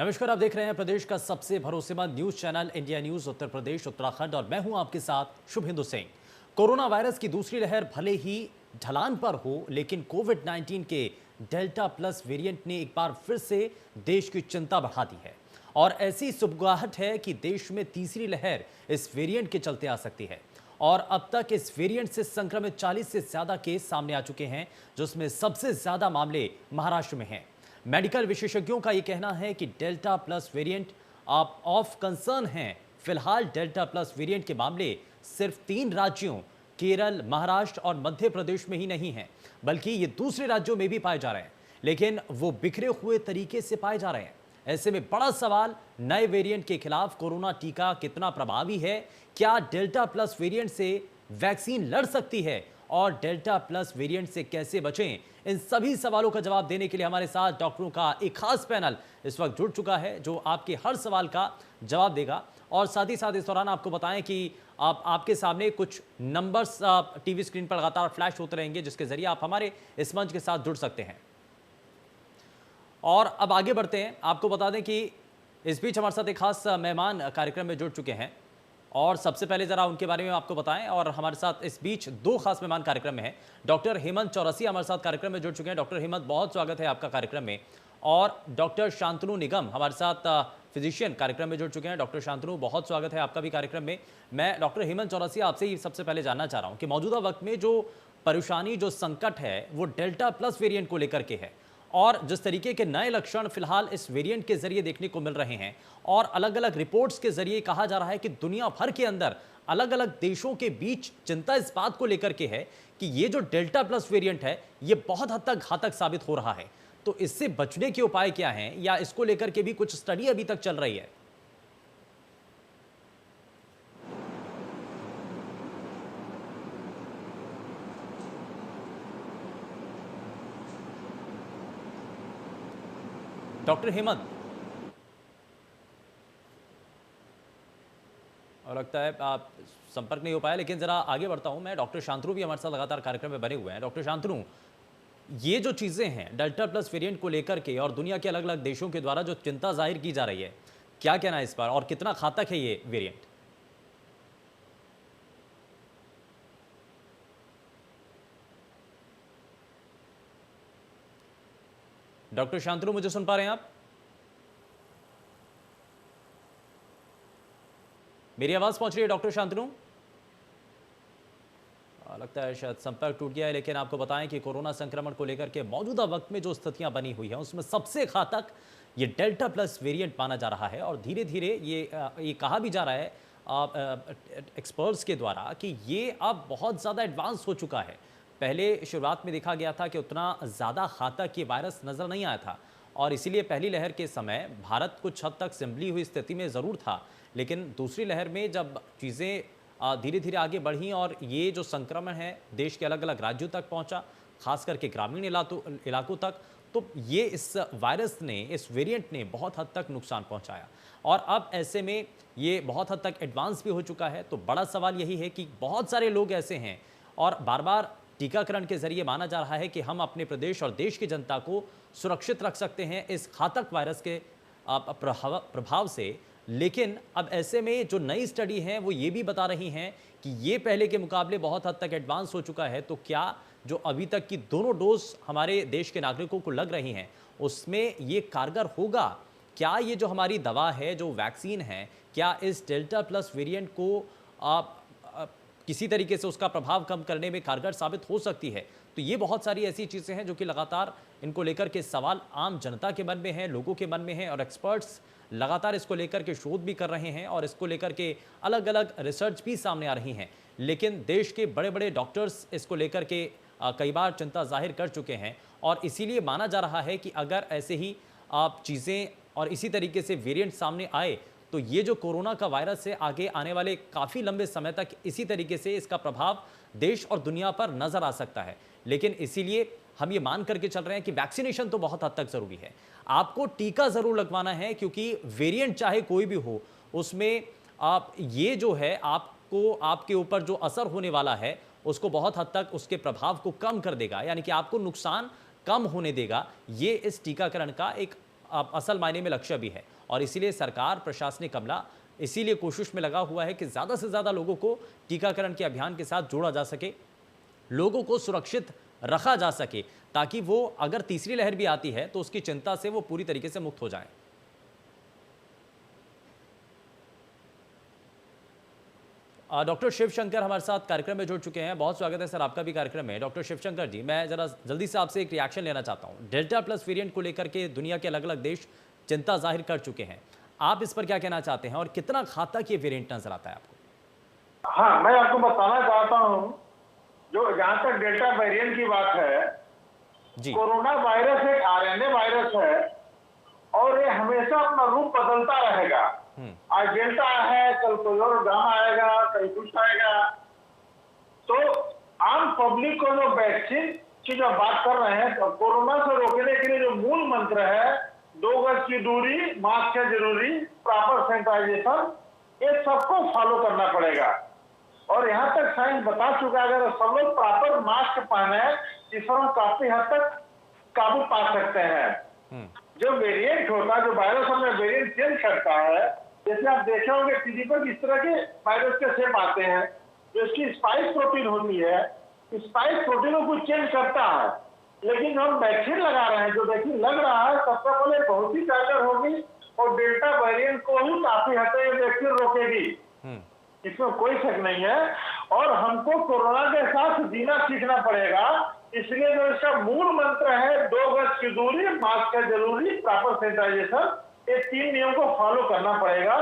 नमस्कार, आप देख रहे हैं प्रदेश का सबसे भरोसेमंद news channel India news Uttar Pradesh Uttarakhand और मैं हूं आपके साथ शुभेंदु सिंह। कोरोना वायरस की दूसरी लहर भले ही ढलान पर हो, लेकिन कोविड 19 के डेल्टा प्लस वेरिएंट ने एक बार फिर से देश की चिंता बढ़ा दी है और ऐसी सुगबुगाहट है कि देश में तीसरी लहर इस वेरिएंट के चलते आ सकती है। और अब तक इस वेरिएंट से संक्रमित 40 से ज्यादा केस सामने आ चुके हैं, जिसमें सबसे ज्यादा मामले महाराष्ट्र में हैं। मेडिकल विशेषज्ञों का यह कहना है कि डेल्टा प्लस वेरिएंट आप ऑफ कंसर्न हैं। फिलहाल डेल्टा प्लस वेरिएंट के मामले सिर्फ 3 राज्यों केरल, महाराष्ट्र और मध्य प्रदेश में ही नहीं हैं, बल्कि ये दूसरे राज्यों में भी पाए जा रहे हैं, लेकिन वो बिखरे हुए तरीके से पाए जा रहे हैं। ऐसे में बड़ा सवाल, नए वेरिएंट के खिलाफ कोरोना टीका कितना प्रभावी है? क्या डेल्टा प्लस वेरिएंट से वैक्सीन लड़ सकती है? और डेल्टा प्लस वेरिएंट से कैसे बचें? इन सभी सवालों का जवाब देने के लिए हमारे साथ डॉक्टरों का एक खास पैनल इस वक्त जुड़ चुका है, जो आपके हर सवाल का जवाब देगा। और साथ ही साथ इस दौरान आपको बताएं कि आपके सामने कुछ नंबर्स टीवी स्क्रीन पर लगातार फ्लैश होते रहेंगे, जिसके जरिए आप हमारे इस मंच के साथ जुड़ सकते हैं। और अब आगे बढ़ते हैं। आपको बता दें कि इस बीच हमारे साथ एक खास मेहमान कार्यक्रम में जुड़ चुके हैं और सबसे पहले जरा उनके बारे में आपको बताएं। और हमारे साथ इस बीच 2 खास मेहमान कार्यक्रम में हैं। डॉक्टर हेमंत चौरसिया हमारे साथ कार्यक्रम में जुड़ चुके हैं। डॉक्टर हेमंत, बहुत स्वागत है आपका कार्यक्रम में। और डॉक्टर शांतनु निगम हमारे साथ फिजिशियन कार्यक्रम में जुड़ चुके हैं। डॉक्टर शांतनु, बहुत स्वागत है आपका भी कार्यक्रम में। मैं डॉक्टर हेमंत चौरसिया आपसे ही सबसे पहले जानना चाह रहा हूँ कि मौजूदा वक्त में जो परेशानी, जो संकट है, वो डेल्टा प्लस वेरिएंट को लेकर के है और जिस तरीके के नए लक्षण फिलहाल इस वेरिएंट के जरिए देखने को मिल रहे हैं और अलग अलग रिपोर्ट्स के जरिए कहा जा रहा है कि दुनिया भर के अंदर अलग अलग देशों के बीच चिंता इस बात को लेकर के है कि ये जो डेल्टा प्लस वेरिएंट है, ये बहुत हद तक घातक साबित हो रहा है। तो इससे बचने के उपाय क्या हैं, या इसको लेकर के भी कुछ स्टडी अभी तक चल रही है? डॉक्टर हेमंत, और लगता है आप संपर्क नहीं हो पाया, लेकिन जरा आगे बढ़ता हूं मैं। डॉक्टर शांतनु भी हमारे साथ लगातार कार्यक्रम में बने हुए हैं। डॉक्टर शांतनु, ये जो चीजें हैं डेल्टा प्लस वेरिएंट को लेकर के और दुनिया के अलग अलग देशों के द्वारा जो चिंता जाहिर की जा रही है, क्या कहना है इस पर और कितना घातक है ये वेरिएंट? डॉक्टर शांतनु, मुझे सुन पा रहे हैं आप? मेरी आवाज पहुंच रही है डॉक्टर शांतनु? लगता है शायद संपर्क टूट गया है, लेकिन आपको बताएं कि कोरोना संक्रमण को लेकर के मौजूदा वक्त में जो स्थितियां बनी हुई हैं, उसमें सबसे घातक ये डेल्टा प्लस वेरिएंट माना जा रहा है। और धीरे धीरे ये कहा भी जा रहा है एक्सपर्ट्स के द्वारा कि ये अब बहुत ज़्यादा एडवांस हो चुका है। पहले शुरुआत में देखा गया था कि उतना ज़्यादा घातक ये वायरस नज़र नहीं आया था और इसीलिए पहली लहर के समय भारत कुछ हद तक संभली हुई स्थिति में ज़रूर था, लेकिन दूसरी लहर में जब चीज़ें धीरे धीरे आगे बढ़ी और ये जो संक्रमण है देश के अलग अलग राज्यों तक पहुंचा, खास करके ग्रामीण इलाकों तक, तो ये इस वायरस ने, इस वेरिएंट ने बहुत हद तक नुकसान पहुंचाया। और अब ऐसे में ये बहुत हद तक एडवांस भी हो चुका है। तो बड़ा सवाल यही है कि बहुत सारे लोग ऐसे हैं और बार बार टीकाकरण के जरिए माना जा रहा है कि हम अपने प्रदेश और देश की जनता को सुरक्षित रख सकते हैं इस घातक वायरस के प्रभाव से। लेकिन अब ऐसे में जो नई स्टडी है वो ये भी बता रही हैं कि ये पहले के मुकाबले बहुत हद तक एडवांस हो चुका है। तो क्या जो अभी तक की दोनों डोज हमारे देश के नागरिकों को लग रही हैं, उसमें ये कारगर होगा? क्या ये जो हमारी दवा है, जो वैक्सीन है, क्या इस डेल्टा प्लस वेरिएंट को किसी तरीके से उसका प्रभाव कम करने में कारगर साबित हो सकती है? तो ये बहुत सारी ऐसी चीज़ें हैं जो कि लगातार इनको लेकर के सवाल आम जनता के मन में है, लोगों के मन में है, और एक्सपर्ट्स लगातार इसको लेकर के शोध भी कर रहे हैं और इसको लेकर के अलग अलग रिसर्च भी सामने आ रही हैं। लेकिन देश के बड़े बड़े डॉक्टर्स इसको लेकर के कई बार चिंता जाहिर कर चुके हैं और इसीलिए माना जा रहा है कि अगर ऐसे ही चीज़ें और इसी तरीके से वेरिएंट सामने आए तो ये जो कोरोना का वायरस है, आगे आने वाले काफ़ी लंबे समय तक इसी तरीके से इसका प्रभाव देश और दुनिया पर नज़र आ सकता है। लेकिन इसीलिए हम ये मान करके चल रहे हैं कि वैक्सीनेशन तो बहुत हद तक ज़रूरी है। आपको टीका ज़रूर लगवाना है, क्योंकि वेरिएंट चाहे कोई भी हो, उसमें आप ये जो है आपको, आपके ऊपर जो असर होने वाला है उसको बहुत हद तक उसके प्रभाव को कम कर देगा, यानी कि आपको नुकसान कम होने देगा। ये इस टीकाकरण का एक असल मायने में लक्ष्य भी है और इसीलिए सरकार प्रशासनिक अमला इसीलिए कोशिश में लगा हुआ है कि ज़्यादा से ज़्यादा लोगों को टीकाकरण के अभियान के साथ जोड़ा जा सके, लोगों को सुरक्षित रखा जा सके, ताकि वो अगर तीसरी लहर भी आती है तो उसकी चिंता से वो पूरी तरीके से मुक्त हो जाएं। डॉक्टर शिवशंकर हमारे साथ कार्यक्रम में जुड़ चुके हैं। बहुत स्वागत है सर आपका भी कार्यक्रम में। डॉक्टर शिवशंकर जी, मैं जरा जल्दी से आपसे एक रिएक्शन लेना चाहता हूं। डेल्टा प्लस वेरिएंट को लेकर के दुनिया के अलग अलग देश चिंता जाहिर कर चुके हैं, आप इस पर क्या कहना चाहते हैं और कितना घातक ये वेरिएंट नजर आता है आपको? हाँ, मैं आपको बताना चाहता हूँ, जो जहाँ तक डेल्टा वेरिएंट की बात है, जी, कोरोना वायरस एक आरएनए वायरस है और ये हमेशा अपना रूप बदलता रहेगा। आज डेल्टा है, कल कोई और गामा आएगा, कल कुछ आएगा। तो आम पब्लिक को जो वैक्सीन की जो बात कर रहे हैं, तो कोरोना से रोकने के लिए जो मूल मंत्र है, 2 गज की दूरी, मास्क है जरूरी, प्रॉपर सैनिटाइजेशन, ये सबको फॉलो करना पड़ेगा। और यहाँ तक साइंस बता चुका है, अगर सब लोग प्रॉपर मास्क पहने, इस पर हम काफी हद तक काबू पा सकते हैं। जो वेरिएंट होता है, जो वायरस में वेरिएंट चेंज करता है, जैसे आप देखे होंगे टीवी पर किस तरह के वायरस के शेप आते हैं, जो इसकी स्पाइक प्रोटीन होती है, स्पाइक प्रोटीन को कुछ चेंज करता है। लेकिन हम वैक्सीन लगा रहे हैं, जो वैक्सीन लग रहा है, सबसे पहले बहुत ही कारगर होगी और डेल्टा वेरिएंट को ही काफी हद तक वैक्सीन रोकेगी, इसमें कोई शक नहीं है। और हमको कोरोना के साथ जीना सीखना पड़ेगा। इसलिए जो इसका मूल मंत्र है, 2 गज की दूरी, मास्क है जरूरी, प्रॉपर सैनिटाइजेशन, ये 3 नियम को फॉलो करना पड़ेगा।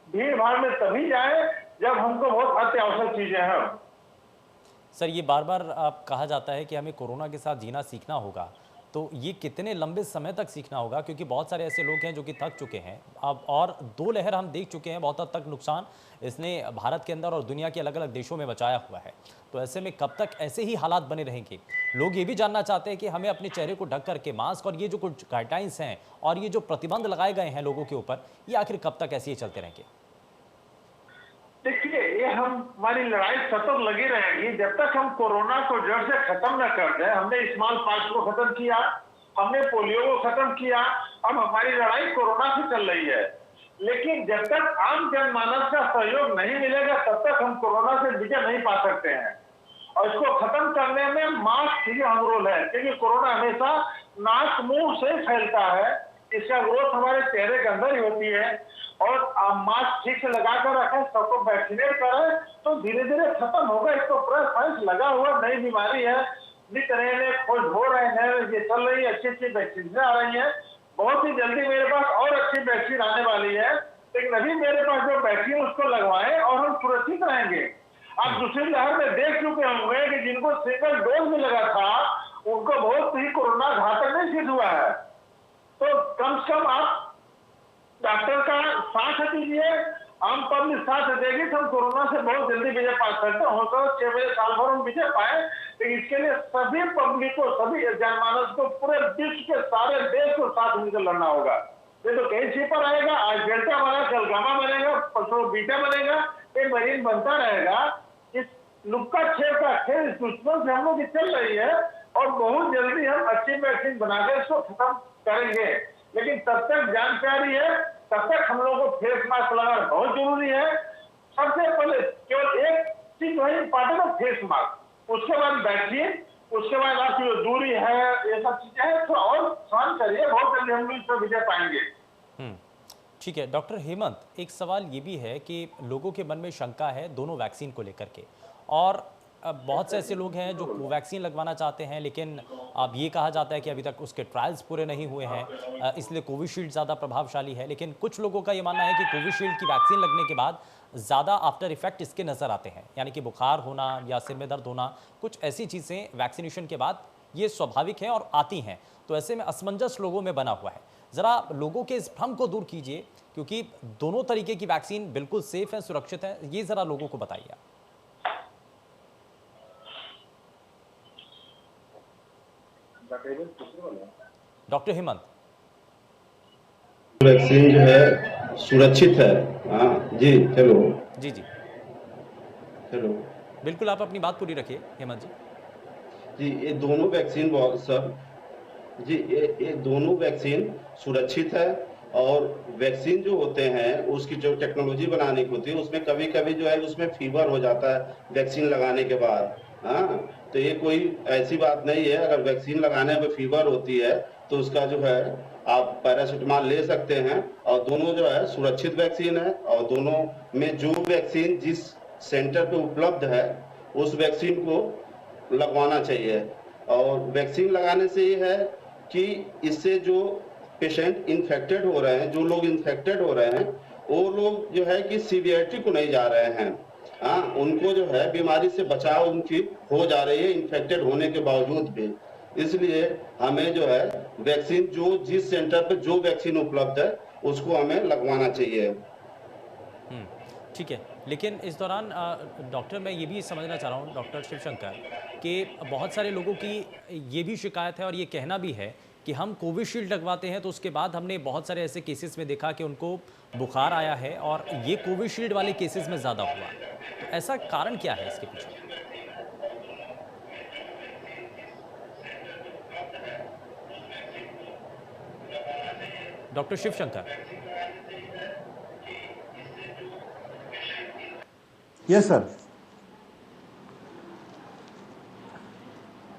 भीड़ भाड़ में तभी जाए जब हमको बहुत अत्यावश्यक चीजें हैं। सर ये बार बार आप कहा जाता है कि हमें कोरोना के साथ जीना सीखना होगा, तो ये कितने लंबे समय तक सीखना होगा? क्योंकि बहुत सारे ऐसे लोग हैं जो कि थक चुके हैं अब, और 2 लहर हम देख चुके हैं, बहुत हद तक नुकसान इसने भारत के अंदर और दुनिया के अलग अलग देशों में मचाया हुआ है। तो ऐसे में कब तक ऐसे ही हालात बने रहेंगे? लोग ये भी जानना चाहते हैं कि हमें अपने चेहरे को ढक करके मास्क और ये जो कुछ गाइडलाइंस हैं और ये जो प्रतिबंध लगाए गए हैं लोगों के ऊपर, ये आखिर कब तक ऐसे ही चलते रहेंगे? देखिए, ये हमारी लड़ाई सतत लगी रहेगी जब तक हम कोरोना को जड़ से खत्म न कर दें। हमने स्मॉल पॉक्स को खत्म किया, हमने पोलियो को खत्म किया, अब हमारी लड़ाई कोरोना से चल रही है। लेकिन जब तक आम जनमानस का सहयोग नहीं मिलेगा, तब तक हम कोरोना से विजय नहीं पा सकते हैं। और इसको खत्म करने में मास्क ही अहम रोल है, क्योंकि कोरोना हमेशा नाक मुंह से फैलता है। इसका ग्रोथ हमारे चेहरे के अंदर ही होती है। और मास्क ठीक से लगा कर रखें, सबको वैक्सीनेट करें, तो धीरे धीरे खत्म होगा। इसको पूरा साइंस लगा हुआ, नई बीमारी है, नित नए नए खोज हो रहे हैं, ये चल रही है, अच्छी अच्छी वैक्सीन आ रही है। बहुत ही जल्दी मेरे पास और अच्छी वैक्सीन आने वाली है। लेकिन अभी मेरे पास जो वैक्सीन उसको लगवाएं और हम सुरक्षित रहेंगे। आप दूसरी लहर में देख चुके होंगे कि जिनको सिंगल डोज में लगा था, उनको बहुत ही कोरोना घातक नहीं सिद्ध हुआ है। तो कम से कम आप डॉक्टर का साथ दीजिए, आम पब्लिक साथ देगी, तो हम कोरोना से बहुत जल्दी विजय पा सकते हैं। हो सकता है 6 महीने साल भर हम विजय पाए, लेकिन इसके लिए सभी पब्लिक को, सभी जनमानस को, पूरे विश्व के सारे देश को साथ मिलकर लड़ना होगा। ये तो कहीं सीपर आएगा, आज डेल्टा बना, कल गामा बनेगा, परसों बीटा बनेगा, ये वेरिएंट बनता रहेगा। इस लुक्का छेद का खेल इस दुश्मन से हम लोग की चल रही है और बहुत जल्दी हम अच्छी वैक्सीन बनाकर इसको खत्म करेंगे। लेकिन तब तक जानकारी है, तब तक हम लोगों को फेस मास्क लगाना बहुत जरूरी है। सबसे पहले केवल एक चीज वही इंपॉर्टेंट है, फेस मास्क, उसके बाद वैक्सीन, उसके बाद आपकी जो दूरी है, ये सब चीजें हैं, तो और सहन करिए, बहुत जल्दी हम लोग इस पर विजय पाएंगे। ठीक है डॉक्टर हेमंत, एक सवाल ये भी है कि लोगों के मन में शंका है दोनों वैक्सीन को लेकर के, और अब बहुत से ऐसे लोग हैं जो कोवैक्सीन लगवाना चाहते हैं, लेकिन अब ये कहा जाता है कि अभी तक उसके ट्रायल्स पूरे नहीं हुए हैं, इसलिए कोविशील्ड ज़्यादा प्रभावशाली है। लेकिन कुछ लोगों का ये मानना है कि कोविशील्ड की वैक्सीन लगने के बाद ज़्यादा आफ्टर इफेक्ट इसके नज़र आते हैं, यानी कि बुखार होना या सिर में दर्द होना, कुछ ऐसी चीज़ें वैक्सीनेशन के बाद ये स्वाभाविक हैं और आती हैं। तो ऐसे में असमंजस लोगों में बना हुआ है। ज़रा लोगों के इस भ्रम को दूर कीजिए, क्योंकि दोनों तरीके की वैक्सीन बिल्कुल सेफ है, सुरक्षित है, ये ज़रा लोगों को बताइए। डॉक्टर हेमंत, वैक्सीन जो है सुरक्षित है। हाँ जी, चलो जी जी चलो, बिल्कुल आप अपनी बात पूरी रखिए हेमंत जी। जी ये दोनों वैक्सीन बहुत सब जी, ये दोनों वैक्सीन सुरक्षित है। और वैक्सीन जो होते हैं उसकी जो टेक्नोलॉजी बनाने की होती है उसमें कभी-कभी जो है उसमें फीवर हो जाता है वैक्सीन लगाने के बाद। हाँ, तो ये कोई ऐसी बात नहीं है, अगर वैक्सीन लगाने में फीवर होती है तो उसका जो है आप पैरासिटामॉल ले सकते हैं। और दोनों जो है सुरक्षित वैक्सीन है, और दोनों में जो वैक्सीन जिस सेंटर पे उपलब्ध है उस वैक्सीन को लगवाना चाहिए। और वैक्सीन लगाने से ये है कि इससे जो पेशेंट इन्फेक्टेड हो रहे हैं, जो लोग इन्फेक्टेड हो रहे हैं, वो लोग जो है कि सीवियरिटी को नहीं जा रहे हैं। हाँ, उनको जो है बीमारी से बचाव उनकी हो जा रही है इन्फेक्टेड होने के बावजूद भी। इसलिए हमें जो है वैक्सीन जो जिस सेंटर पे जो वैक्सीन उपलब्ध है उसको हमें लगवाना चाहिए। हुँ, ठीक है। लेकिन इस दौरान डॉक्टर मैं ये भी समझना चाह रहा हूँ डॉक्टर शिवशंकर कि बहुत सारे लोगों की ये भी शिकायत है और ये कहना भी है कि हम कोविशील्ड लगवाते हैं तो उसके बाद हमने बहुत सारे ऐसे केसेस में देखा कि उनको बुखार आया है और ये कोविशील्ड वाले केसेस में ज़्यादा हुआ। तो ऐसा कारण क्या है इसके पीछे? डॉक्टर शिवशंकर। Yes sir.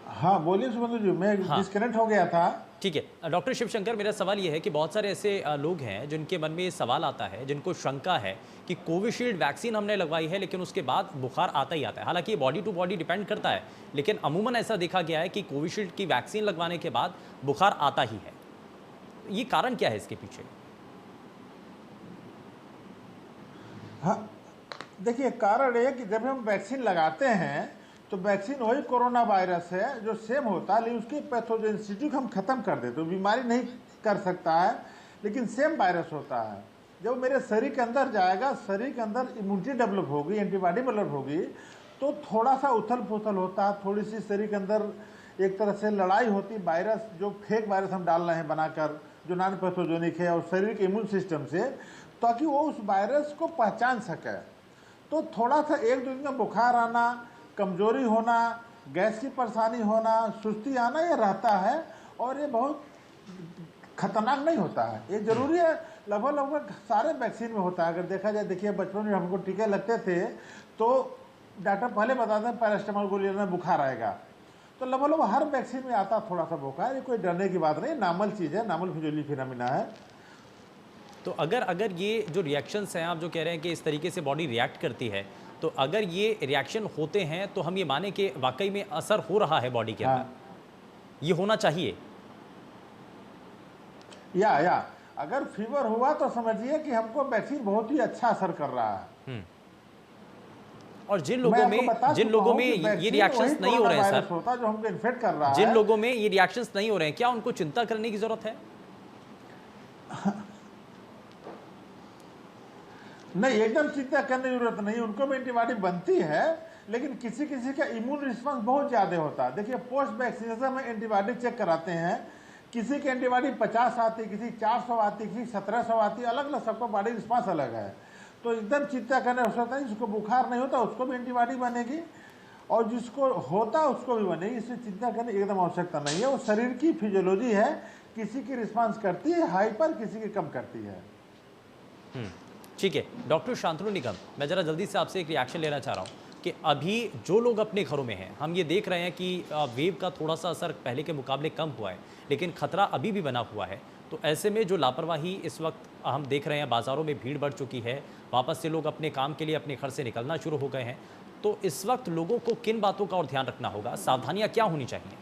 हाँ बोलिए सुमंतु जी, मैं हाँ। डिस्कनेक्ट हो गया था। ठीक है डॉक्टर शिवशंकर, मेरा सवाल ये है कि बहुत सारे ऐसे लोग हैं जिनके मन में ये सवाल आता है, जिनको शंका है कि कोविशील्ड वैक्सीन हमने लगवाई है लेकिन उसके बाद बुखार आता ही आता है। हालांकि ये बॉडी टू बॉडी डिपेंड करता है, लेकिन अमूमन ऐसा देखा गया है कि कोविशील्ड की वैक्सीन लगवाने के बाद बुखार आता ही है। ये कारण क्या है इसके पीछे? हाँ देखिए, कारण ये कि जब हम वैक्सीन लगाते हैं तो वैक्सीन वही कोरोना वायरस है जो सेम होता है, लेकिन उसकी पैथोजेनिसिटी को हम खत्म कर देते, तो बीमारी नहीं कर सकता है, लेकिन सेम वायरस होता है। जब मेरे शरीर के अंदर जाएगा, शरीर के अंदर इम्यूनिटी डेवलप होगी, एंटीबॉडी डेवलप होगी, तो थोड़ा सा उथल पुथल होता है, थोड़ी सी शरीर के अंदर एक तरह से लड़ाई होती, वायरस जो फेक वायरस हम डाल रहे हैं बनाकर, जो नॉन पैथोजेनिक है, और शरीर के इम्यून सिस्टम से, ताकि वो उस वायरस को पहचान सके। तो थोड़ा सा एक दो दिन में बुखार आना, कमजोरी होना, गैस की परेशानी होना, सुस्ती आना, ये रहता है और ये बहुत खतरनाक नहीं होता है। ये जरूरी है, लगभग लगभग सारे वैक्सीन में होता है। अगर देखा जाए, देखिए बचपन में हमको टीके लगते थे तो डॉक्टर पहले बताते हैं पैरासिटामॉल गोली लेना बुखार आएगा, तो लगभग लगभग हर वैक्सीन में आता थोड़ा सा बुखार। ये कोई डरने की बात नहीं, नॉर्मल चीज़ है, नॉर्मल फिजियोलॉजी फिनोमिना है। तो अगर ये जो रिएक्शंस हैं, आप जो कह रहे हैं कि इस तरीके से बॉडी रिएक्ट करती है, तो अगर ये रिएक्शन होते हैं तो हम ये माने कि वाकई में असर हो रहा है बॉडी के अंदर। हाँ। ये होना चाहिए। या अगर फीवर हुआ तो समझिए कि हमको वैक्सीन बहुत ही अच्छा असर कर रहा है। और जिन लोगों में ये रिएक्शंस नहीं हो रहे हैं सर, होता जो हमको इन्फेक्ट कर रहा है, जिन लोगों में ये रिएक्शंस नहीं हो रहे हैं, क्या उनको चिंता करने की जरूरत है? नहीं, एकदम चिंता करने की जरूरत नहीं, उनको भी एंटीबॉडी बनती है, लेकिन किसी किसी का इम्यून रिस्पांस बहुत ज़्यादा होता है। देखिए पोस्ट वैक्सीनेशन में एंटीबॉडी चेक कराते हैं, किसी की एंटीबॉडी 50 आती, किसी 400 आती, किसी 1700 आती, अलग अलग सबका बॉडी रिस्पांस अलग है। तो एकदम चिंता करने की आवश्यकता नहीं, जिसको बुखार नहीं होता उसको भी एंटीबॉडी बनेगी और जिसको होता उसको भी बनेगी, इससे चिंता करने की एकदम आवश्यकता नहीं है। वो शरीर की फिजियोलॉजी है, किसी की रिस्पांस करती है हाई पर, किसी की कम करती है। ठीक है डॉक्टर शांतनु निगम, मैं ज़रा जल्दी से आपसे एक रिएक्शन लेना चाह रहा हूँ कि अभी जो लोग अपने घरों में हैं, हम ये देख रहे हैं कि वेव का थोड़ा सा असर पहले के मुकाबले कम हुआ है, लेकिन खतरा अभी भी बना हुआ है। तो ऐसे में जो लापरवाही इस वक्त हम देख रहे हैं, बाज़ारों में भीड़ बढ़ चुकी है, वापस से लोग अपने काम के लिए अपने घर से निकलना शुरू हो गए हैं, तो इस वक्त लोगों को किन बातों का और ध्यान रखना होगा, सावधानियाँ क्या होनी चाहिए?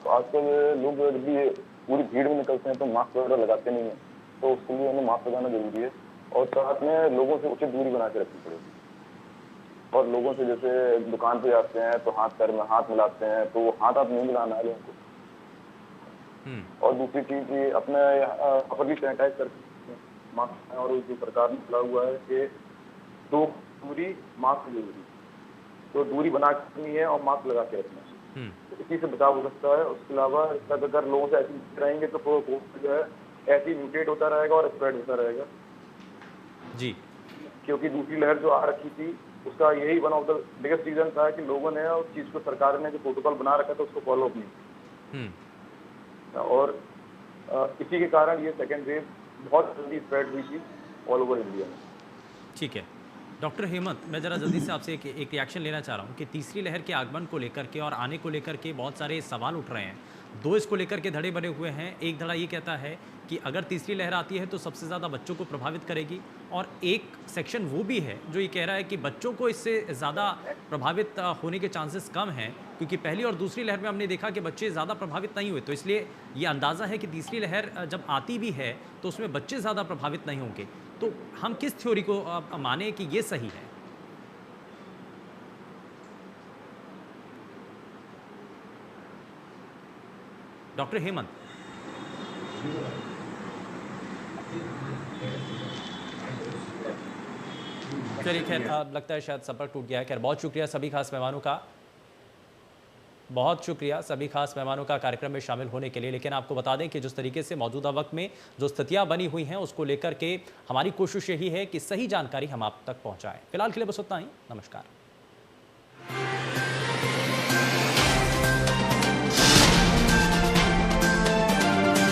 आजकल लोग जब भी पूरी भीड़ में निकलते हैं तो मास्क वगैरह लगाते नहीं है, तो उसके लिए उन्हें मास्क लगाना जरूरी है और साथ में लोगों से उचित दूरी बना के रखनी पड़ेगी। और लोगों से जैसे दुकान पे जाते हैं तो हाथ पैर में हाथ मिलाते हैं, तो हाथ नहीं मिलाना है लोगों को। और दूसरी चीज ये अपने कपड़े भी सैनिटाइज करके मास्क, और जो सरकार ने चला हुआ है कि 2 दूरी मास्क जरूरी, तो दूरी बना के रखनी है और मास्क लगा के रखना है, तो इसी से बचाव हो सकता है। उसके अलावा अगर लोगों से ऐसे रहेंगे तो कोविड जो है ऐसे ही म्यूटेट होता रहेगा और स्प्रेड होता रहेगा जी, क्योंकि दूसरी लहर जो आ रखी थी उसका यही one of the biggest reason था कि लोगों ने उस चीज को, सरकार ने जो प्रोटोकॉल बना रखा था उसको फॉलो अप नहीं। था। और इसी के कारण ये सेकेंड वेव बहुत जल्दी स्प्रेड हुई थी ऑल ओवर इंडिया में। ठीक है डॉक्टर हेमंत, मैं ज़रा जल्दी से आपसे एक रिएक्शन लेना चाह रहा हूँ कि तीसरी लहर के आगमन को लेकर के और आने को लेकर के बहुत सारे सवाल उठ रहे हैं। दो इसको लेकर के धड़े बने हुए हैं। एक धड़ा ये कहता है कि अगर तीसरी लहर आती है तो सबसे ज़्यादा बच्चों को प्रभावित करेगी, और एक सेक्शन वो भी है जो ये कह रहा है कि बच्चों को इससे ज़्यादा प्रभावित होने के चांसेस कम हैं, क्योंकि पहली और दूसरी लहर में हमने देखा कि बच्चे ज़्यादा प्रभावित नहीं हुए। तो इसलिए ये अंदाज़ा है कि तीसरी लहर जब आती भी है तो उसमें बच्चे ज़्यादा प्रभावित नहीं होंगे। तो हम किस थ्योरी को माने कि ये सही है? डॉक्टर हेमंत। चलिए खैर, लगता है शायद संपर्क टूट गया है। खैर बहुत शुक्रिया सभी खास मेहमानों का, बहुत शुक्रिया सभी खास मेहमानों का कार्यक्रम में शामिल होने के लिए। लेकिन आपको बता दें कि जिस तरीके से मौजूदा वक्त में जो स्थितियां बनी हुई हैं उसको लेकर के हमारी कोशिश यही है कि सही जानकारी हम आप तक पहुंचाएं। फिलहाल के लिए बस उतना ही। नमस्कार।